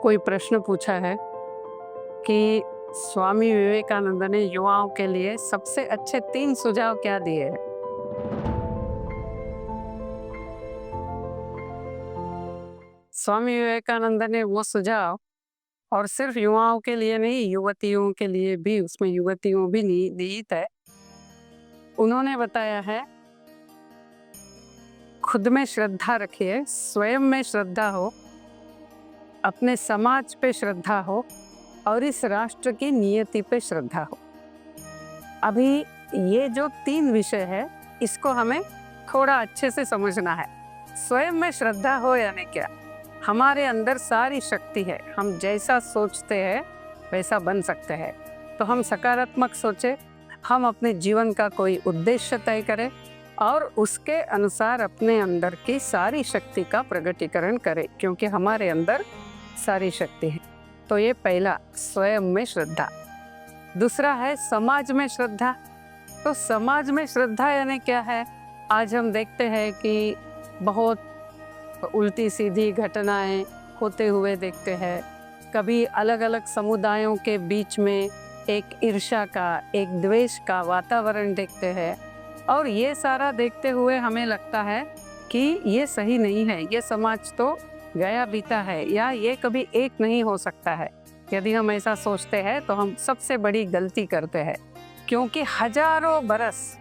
कोई प्रश्न पूछा है कि स्वामी विवेकानंद ने युवाओं के लिए सबसे अच्छे 3 सुझाव क्या दिए हैं। स्वामी विवेकानंद ने वो सुझाव और सिर्फ युवाओं के लिए नहीं, युवतियों के लिए भी, उसमें युवतियों भी निहित है। उन्होंने बताया है, खुद में श्रद्धा रखिए, स्वयं में श्रद्धा हो, अपने समाज पे श्रद्धा हो और इस राष्ट्र की नियति पे श्रद्धा हो। अभी ये जो 3 विषय है, इसको हमें थोड़ा अच्छे से समझना है। स्वयं में श्रद्धा हो यानी क्या? हमारे अंदर सारी शक्ति है, हम जैसा सोचते हैं वैसा बन सकते हैं। तो हम सकारात्मक सोचें, हम अपने जीवन का कोई उद्देश्य तय करें और उसके अनुसार अपने अंदर की सारी शक्ति का प्रगटीकरण करें, क्योंकि हमारे अंदर सारी शक्ति है। तो ये पहला, स्वयं में श्रद्धा। दूसरा है समाज में श्रद्धा। तो समाज में श्रद्धा यानी क्या है? आज हम देखते हैं कि बहुत उल्टी सीधी घटनाएं होते हुए देखते हैं। कभी अलग अलग समुदायों के बीच में एक ईर्ष्या का, एक द्वेष का वातावरण देखते हैं और ये सारा देखते हुए हमें लगता है कि ये सही नहीं है, ये समाज तो गया बीता है या ये कभी एक नहीं हो सकता है। यदि हम ऐसा सोचते हैं तो हम सबसे बड़ी गलती करते हैं, क्योंकि हजारों बरस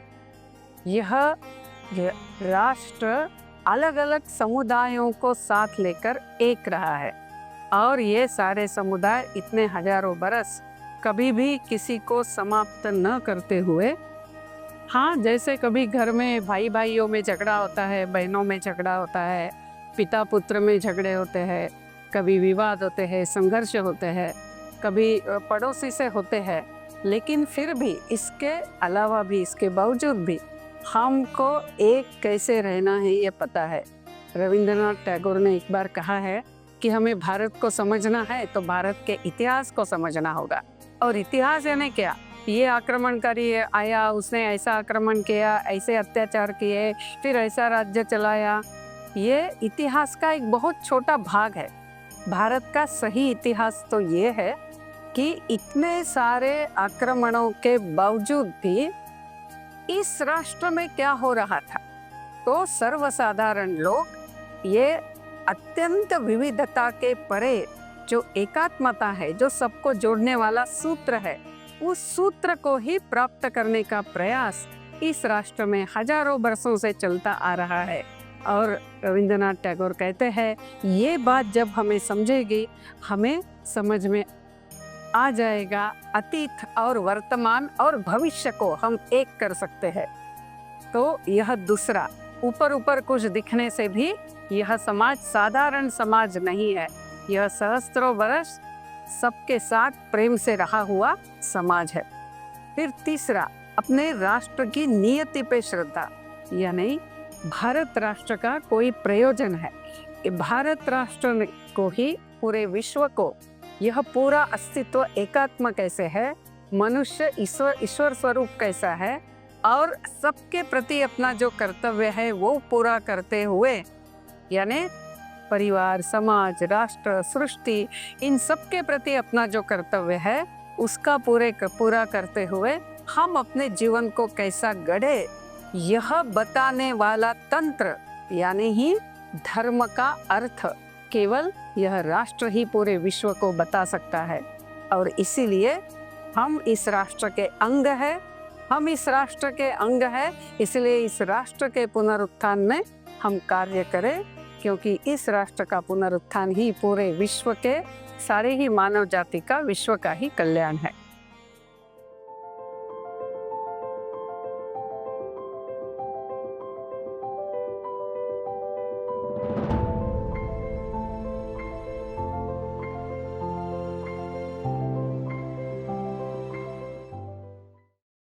यह राष्ट्र अलग अलग समुदायों को साथ लेकर एक रहा है और ये सारे समुदाय इतने हजारों बरस कभी भी किसी को समाप्त न करते हुए, हाँ, जैसे कभी घर में भाई भाइयों में झगड़ा होता है, बहनों में झगड़ा होता है, पिता पुत्र में झगड़े होते हैं, कभी विवाद होते हैं, संघर्ष होते हैं, कभी पड़ोसी से होते हैं, लेकिन फिर भी इसके अलावा भी, इसके बावजूद भी हमको एक कैसे रहना है ये पता है। रविंद्रनाथ टैगोर ने एक बार कहा है कि हमें भारत को समझना है तो भारत के इतिहास को समझना होगा। और इतिहास यानी क्या? ये आक्रमणकारी आया, उसने ऐसा आक्रमण किया, ऐसे अत्याचार किए, फिर ऐसा राज्य चलाया। ये इतिहास का एक बहुत छोटा भाग है। भारत का सही इतिहास तो ये है कि इतने सारे आक्रमणों के बावजूद भी इस राष्ट्र में क्या हो रहा था। तो सर्वसाधारण लोग ये अत्यंत विविधता के परे जो एकात्मता है, जो सबको जोड़ने वाला सूत्र है, उस सूत्र को ही प्राप्त करने का प्रयास इस राष्ट्र में हजारों वर्षों से चलता आ रहा है। और रविंद्रनाथ टैगोर कहते हैं, ये बात जब हमें समझेगी, हमें समझ में आ जाएगा अतीत और वर्तमान और भविष्य को हम एक कर सकते हैं। तो यह दूसरा, ऊपर ऊपर कुछ दिखने से भी यह समाज साधारण समाज नहीं है, यह सहस्त्रों वर्ष सबके साथ प्रेम से रहा हुआ समाज है। फिर तीसरा, अपने राष्ट्र की नियति पे श्रद्धा, यानी भारत राष्ट्र का कोई प्रयोजन है, भारत राष्ट्र को ही, पूरे विश्व को, यह पूरा अस्तित्व एकात्म कैसे है, मनुष्य ईश्वर स्वरूप कैसा है और सबके प्रति अपना जो कर्तव्य है वो पूरा करते हुए, यानी परिवार, समाज, राष्ट्र, सृष्टि, इन सब के प्रति अपना जो कर्तव्य है उसका पूरा करते हुए हम अपने जीवन को कैसा गढ़े, यह बताने वाला तंत्र, यानी ही धर्म का अर्थ केवल यह राष्ट्र ही पूरे विश्व को बता सकता है। और इसीलिए हम इस राष्ट्र के अंग हैं, इसलिए इस राष्ट्र के पुनरुत्थान में हम कार्य करें, क्योंकि इस राष्ट्र का पुनरुत्थान ही पूरे विश्व के, सारे ही मानव जाति का, विश्व का ही कल्याण है।